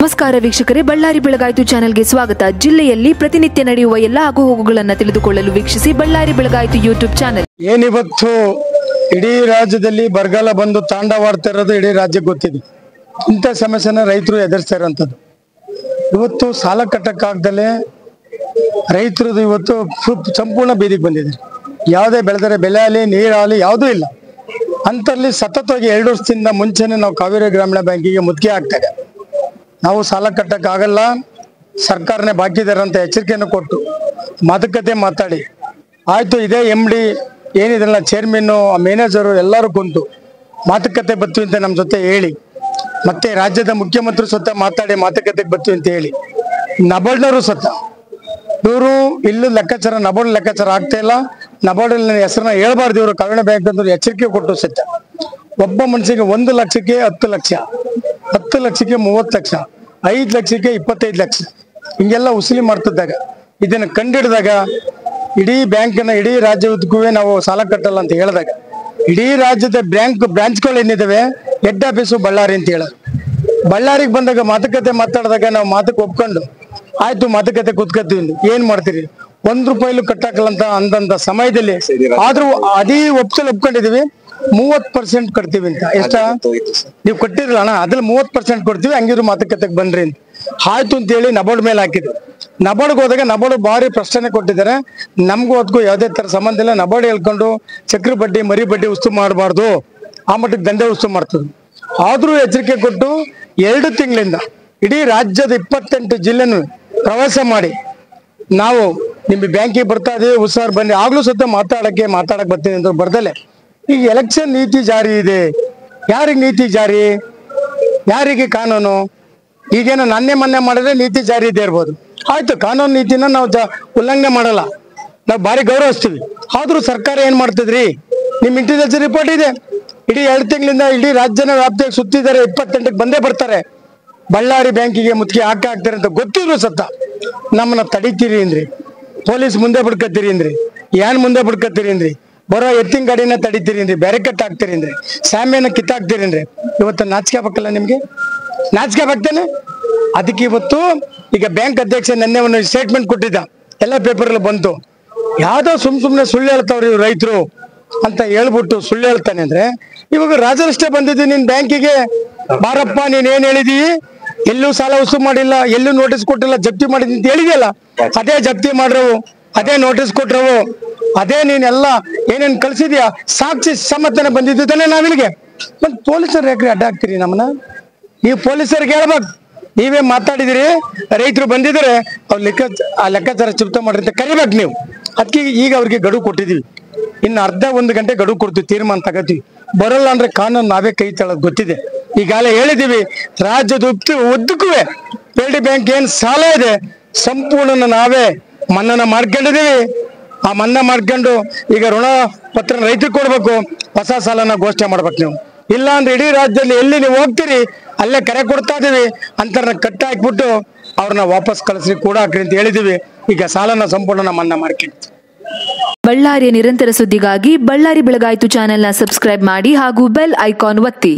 ನಮಸ್ಕಾರ ವೀಕ್ಷಕರೇ, ಬಳ್ಳಾರಿ ಬೆಳಗಾಯಿತು ಚಾನೆಲ್ಗೆ ಸ್ವಾಗತ. ಜಿಲ್ಲೆಯಲ್ಲಿ ಪ್ರತಿನಿತ್ಯ ನಡೆಯುವ ಎಲ್ಲ ಆಗುಹೋಗುಗಳನ್ನು ತಿಳಿದುಕೊಳ್ಳಲು ವೀಕ್ಷಿಸಿ ಬಳ್ಳಾರಿ ಬೆಳಗಾಯಿತು ಯೂಟ್ಯೂಬ್ ಚಾನೆಲ್. ಏನಿವತ್ತು ಇಡೀ ರಾಜ್ಯದಲ್ಲಿ ಬರಗಾಲ ಬಂದು ತಾಂಡವಾಡ್ತಾ ಇರೋದು ಇಡೀ ರಾಜ್ಯಕ್ಕೆ ಗೊತ್ತಿದೆ. ಇಂಥ ಸಮಸ್ಯೆನ ರೈತರು ಎದುರಿಸ್ತಾ ಇರೋಂಥದ್ದು. ಇವತ್ತು ಸಾಲ ಕಟ್ಟಕ್ಕಾಗ್ದಲೇ ರೈತರದು ಇವತ್ತು ಸಂಪೂರ್ಣ ಬೀದಿಗೆ ಬಂದಿದೆ. ಯಾವುದೇ ಬೆಳೆದರೆ ಬೆಲೆ ಆಗಲಿ ನೀರಾಗಲಿ ಯಾವುದೂ ಇಲ್ಲ. ಅಂತಲ್ಲಿ ಸತತವಾಗಿ 2 ವರ್ಷದಿಂದ ಮುಂಚೆನೆ ನಾವು ಕಾವೇರಿ ಗ್ರಾಮೀಣ ಬ್ಯಾಂಕಿಗೆ ಮುತ್ತಿಗೆ ಹಾಕ್ತೇವೆ. ನಾವು ಸಾಲ ಕಟ್ಟಕ್ಕಾಗಲ್ಲ, ಸರ್ಕಾರನೇ ಬಾಕಿ ಇದ್ದಾರೆ ಅಂತ ಎಚ್ಚರಿಕೆಯನ್ನು ಕೊಟ್ಟು ಮಾತುಕತೆ ಮಾತಾಡಿ ಆಯ್ತು. ಇದೇ MD ಏನಿದ್ರಲ್ಲ, ಚೇರ್ಮನ್ನು, ಮ್ಯಾನೇಜರು ಎಲ್ಲರೂ ಕುಂತು ಮಾತುಕತೆ ಬರ್ತೀವಿ ಅಂತ ನಮ್ಮ ಜೊತೆ ಹೇಳಿ, ಮತ್ತೆ ರಾಜ್ಯದ ಮುಖ್ಯಮಂತ್ರಿ ಸ್ವತಃ ಮಾತಾಡಿ ಮಾತುಕತೆಗೆ ಬರ್ತೀವಿ ಅಂತ ಹೇಳಿ, ನಬಾರ್ಡ್ನವರು ಸ್ವತಃ ಇವರು ಇಲ್ಲೂ ಲೆಕ್ಕಾಚಾರ, ನಬಾರ್ಡ್ ಲೆಕ್ಕಾಚಾರ ಆಗ್ತಾ ಇಲ್ಲ. ನಬಾರ್ಡ್ ಹೆಸರನ್ನ ಹೇಳ್ಬಾರ್ದು ಇವರು ಕಾವೇರಿ ಬ್ಯಾಂಕ್ ಅಂತ ಎಚ್ಚರಿಕೆ ಕೊಟ್ಟು ಸತ್ಯ. ಒಬ್ಬ ಮನುಷ್ಯಗೆ 1 ಲಕ್ಷಕ್ಕೆ 10 ಲಕ್ಷ, 10 ಲಕ್ಷಕ್ಕೆ 30 ಲಕ್ಷ, 5 ಲಕ್ಷಕ್ಕೆ 25 ಲಕ್ಷ ಹಿಂಗೆಲ್ಲ ಉಸುಲಿ ಮಾಡ್ತಿದ್ದಾಗ ಇದನ್ನ ಕಂಡಿಡಿದಾಗ ಇಡೀ ಬ್ಯಾಂಕ್ನ ಇಡೀ ರಾಜ್ಯಕ್ಕೂ ನಾವು ಸಾಲ ಕಟ್ಟಲ್ಲ ಅಂತ ಹೇಳಿದಾಗ ಇಡೀ ರಾಜ್ಯದ ಬ್ರಾಂಚ್ಗಳು ಏನಿದಾವೆ ಹೆಡ್ ಆಫೀಸು ಬಳ್ಳಾರಿ ಅಂತ ಹೇಳೋದು. ಬಳ್ಳಾರಿಗೆ ಬಂದಾಗ ಮಾತುಕತೆ ಮಾತಾಡಿದಾಗ ನಾವು ಮಾತಕ್ಕೆ ಒಪ್ಕೊಂಡು ಆಯ್ತು ಮಾತುಕತೆ ಕೂತ್ಕೊತೀವಿ. ಏನ್ ಮಾಡ್ತೀರಿ, 1 ರೂಪಾಯಿಲೂ ಕಟ್ಟಾಕಲ್ಲ ಅಂತ ಅಂದಂತ ಸಮಯದಲ್ಲಿ ಆದ್ರೂ ಅದೇ ಒಪ್ಕೊಂಡಿದೀವಿ. 30% ಕಟ್ತೀವಿ ಅಂತ. ಎಷ್ಟ ನೀವು ಕೊಟ್ಟಿರಲ್ಲ ಅಣ್ಣ, ಅದ್ರಲ್ಲಿ 30% ಕೊಡ್ತೀವಿ, ಹಂಗಿದ್ರು ಮಾತುಕತೆಗೆ ಬನ್ರಿ ಅಂತ ಆಯ್ತು ಅಂತ ಹೇಳಿ ನಬಾರ್ಡ್ ಮೇಲೆ ಹಾಕಿದ್ವಿ. ನಬಾರ್ಡ್ಗೆ ಹೋದಾಗ ನಬಾರ್ಡ್ ಭಾರಿ ಪ್ರಶ್ನೆ ಕೊಟ್ಟಿದ್ದಾರೆ. ನಮಗೂ ಅದಕ್ಕೂ ಯಾವುದೇ ತರ ಸಂಬಂಧ ಇಲ್ಲ. ನಬಾರ್ಡ್ ಹೇಳ್ಕೊಂಡು ಚಕ್ರ ಬಡ್ಡಿ ಮರಿ ಬಡ್ಡಿ ಉಸ್ತು ಮಾಡಬಾರ್ದು, ಆ ಮಟ್ಟಕ್ಕೆ ದಂಧೆ ಉಸ್ತು ಮಾಡ್ತದೆ. ಆದ್ರೂ ಎಚ್ಚರಿಕೆ ಕೊಟ್ಟು 2 ತಿಂಗಳಿಂದ ಇಡೀ ರಾಜ್ಯದ 28 ಜಿಲ್ಲೆನೂ ಪ್ರವಾಸ ಮಾಡಿ ನಾವು ನಿಮ್ಗೆ ಬ್ಯಾಂಕಿಗೆ ಬರ್ತಾ ಇದೀವಿ, ಹುಷಾರ್ ಬನ್ನಿ. ಆಗ್ಲೂ ಸತ ಮಾತಾಡಕ್ ಬರ್ತೀನಿ ಅಂತ ಬರ್ದಲೆ ಈಗ ಎಲೆಕ್ಷನ್ ನೀತಿ ಜಾರಿ ಇದೆ. ಯಾರಿಗೆ ನೀತಿ ಜಾರಿ, ಯಾರಿಗೆ ಕಾನೂನು? ಈಗೇನೋ ಮೊನ್ನೆ ಮಾಡಿದ್ರೆ ನೀತಿ ಜಾರಿ ಇದೆ ಇರ್ಬೋದು. ಆಯ್ತು, ಕಾನೂನು ನೀತಿನ ನಾವು ಉಲ್ಲಂಘನೆ ಮಾಡಲ್ಲ, ನಾವು ಭಾರಿ ಗೌರವಿಸ್ತೀವಿ. ಆದ್ರೂ ಸರ್ಕಾರ ಏನ್ ಮಾಡ್ತಿದ್ರಿ? ನಿಮ್ ಇಂಟೆಲಿಜೆನ್ಸ್ ರಿಪೋರ್ಟ್ ಇದೆ. ಇಡೀ 2 ತಿಂಗಳಿಂದ ಇಡೀ ರಾಜ್ಯನ ವ್ಯಾಪ್ತಿಯಾಗಿ ಸುತ್ತಿದ್ದಾರೆ. 28ಕ್ಕೆ ಬಂದೇ ಬರ್ತಾರೆ. ಬಳ್ಳಾರಿ ಬ್ಯಾಂಕಿಗೆ ಮುತ್ತಿಗೆ ಹಾಕ್ತಾರೆ ಅಂತ ಗೊತ್ತಿದ್ರು ಸತ್ತ ನಮ್ಮನ್ನ ತಡಿತೀರಿ ಅಂದ್ರಿ, ಪೊಲೀಸ್ ಮುಂದೆ ಬಿಡ್ಕತ್ತೀರಿ ಅಂದ್ರಿ, ಏನ್ ಮುಂದೆ ಬಿಡ್ಕತ್ತೀರಿ ಅಂದ್ರಿ, ಬರೋ ಎತ್ತಿನ ಗಾಡಿನ ತಡಿತೀರಿ ಅಂದ್ರಿ, ಬ್ಯಾರಿಕೇಡ್ ಹಾಕ್ತೀರಿ ಅಂದ್ರಿ, ಸ್ಯಾಮಿಯನ್ನ ಕಿತ್ತಾಕ್ತೀರಿ ಅಂದ್ರಿ. ಇವತ್ತು ನಾಚಿಕೆ ಬೇಕಲ್ಲ ನಿಮ್ಗೆ? ನಾಚಿಕೆ ಬೇಕ್ತಾನೆ? ಅದಕ್ಕೆ ಇವತ್ತು ಈಗ ಬ್ಯಾಂಕ್ ಅಧ್ಯಕ್ಷ ನೆನ್ನೆ ಒಂದು ಸ್ಟೇಟ್ಮೆಂಟ್ ಕೊಟ್ಟಿದ್ದ, ಎಲ್ಲ ಪೇಪರ್ ಅಲ್ಲಿ ಬಂತು. ಯಾವ್ದೋ ಸುಮ್ನೆ ಸುಳ್ಳು ಹೇಳ್ತಾವ್ರಿ ಇವ್ರು ರೈತರು ಅಂತ ಹೇಳ್ಬಿಟ್ಟು ಸುಳ್ಳು ಹೇಳ್ತಾನೆ ಅಂದ್ರೆ, ಇವಾಗ ರಾಜರಷ್ಟೇ ಬಂದಿದ್ದೀವಿ ನಿನ್ ಬ್ಯಾಂಕಿಗೆ, ಬಾರಪ್ಪ ನೀನ್ ಏನ್ ಹೇಳಿದೀವಿ, ಎಲ್ಲೂ ಸಾಲ ವಸೂಲು ಮಾಡಿಲ್ಲ, ಎಲ್ಲೂ ನೋಟಿಸ್ ಕೊಟ್ಟಿಲ್ಲ, ಜಪ್ತಿ ಮಾಡಿದ್ವಿ ಅಂತ ಹೇಳಿದೆಯಲ್ಲ, ಅದೇ ಜಪ್ತಿ ಮಾಡ್ರವು, ಅದೇ ನೋಟಿಸ್ ಕೊಟ್ರವು, ಅದೇ ನೀನೆಲ್ಲ ಏನೇನ್ ಕಳ್ಸಿದ್ಯಾ ಸಾಕ್ಷಿ ಸಮ್ಮತನೆ ಬಂದಿದ್ದು ತಾನೆ ನಾವಿಲ್ಲಿಗೆ. ಮತ್ತೆ ಪೊಲೀಸರು ಯಾಕ್ರಿ ಅಡ್ಡ ಹಾಕ್ತೀರಿ ನಮ್ಮನ್ನ? ನೀವು ಪೊಲೀಸರಿಗೆ ಹೇಳ್ಬೇಕು, ನೀವೇ ಮಾತಾಡಿದಿರಿ, ರೈತರು ಬಂದಿದ್ರೆ ಅವ್ರ ಲೆಕ್ಕಾಚಾರ ಚುಪ್ತ ಮಾಡ್ರಿ ಅಂತ ಕರಿಬೇಕು ನೀವು. ಅದಕ್ಕೆ ಈಗ ಅವ್ರಿಗೆ ಗಡುವು ಕೊಟ್ಟಿದೀವಿ. ಇನ್ನು ಅರ್ಧ 1 ಗಂಟೆ ಗಡುವು ಕೊಡ್ತೀವಿ, ತೀರ್ಮಾನ ತಗೋತೀವಿ. ಬರಲ್ಲ ಅಂದ್ರೆ ಕಾನೂನು ನಾವೇ ಕೈ ತಳೋದು ಗೊತ್ತಿದೆ. ಈಗಾಗಲೇ ಹೇಳಿದೀವಿ, ರಾಜ್ಯದ ಉದ್ದಕ್ಕೂ LD ಬ್ಯಾಂಕ್ ಏನ್ ಸಾಲ ಇದೆ ಸಂಪೂರ್ಣ ನಾವೇ ಮನ್ನಾ ಮಾಡ್ಕೊಂಡಿದೀವಿ. ಆ ಮನ್ನಾ ಮಾಡ್ಕೊಂಡು ಈಗ ಋಣ ಪತ್ರ ರೈತರಿಗೆ ಕೊಡ್ಬೇಕು, ಹೊಸ ಸಾಲನ ಘೋಷಣೆ ಮಾಡ್ಬೇಕು ನೀವು. ಇಲ್ಲ ಅಂದ್ರೆ ಇಡೀ ರಾಜ್ಯದಲ್ಲಿ ಎಲ್ಲಿ ನೀವು ಹೋಗ್ತೀರಿ ಅಲ್ಲೇ ಕರೆ ಕೊಡ್ತಾ ಇದೀವಿ ಅಂತ ಕಟ್ಟ ಹಾಕ್ಬಿಟ್ಟು ಅವ್ರನ್ನ ವಾಪಸ್ ಕಳಿಸ್ರಿ, ಕೂಡ ಹಾಕ್ರಿ ಅಂತ ಹೇಳಿದೀವಿ. ಈಗ ಸಾಲನ ಸಂಪೂರ್ಣ ಮನ್ನಾ ಮಾಡ್ಕೊಂಡು ಬಳ್ಳಾರಿಯ ನಿರಂತರ ಸುದ್ದಿಗಾಗಿ ಬಳ್ಳಾರಿ ಬೆಳಗಾಯಿತು ಚಾನೆಲ್ನ ಸಬ್ಸ್ಕ್ರೈಬ್ ಮಾಡಿ ಹಾಗೂ ಬೆಲ್ ಐಕಾನ್ ಒತ್ತಿ.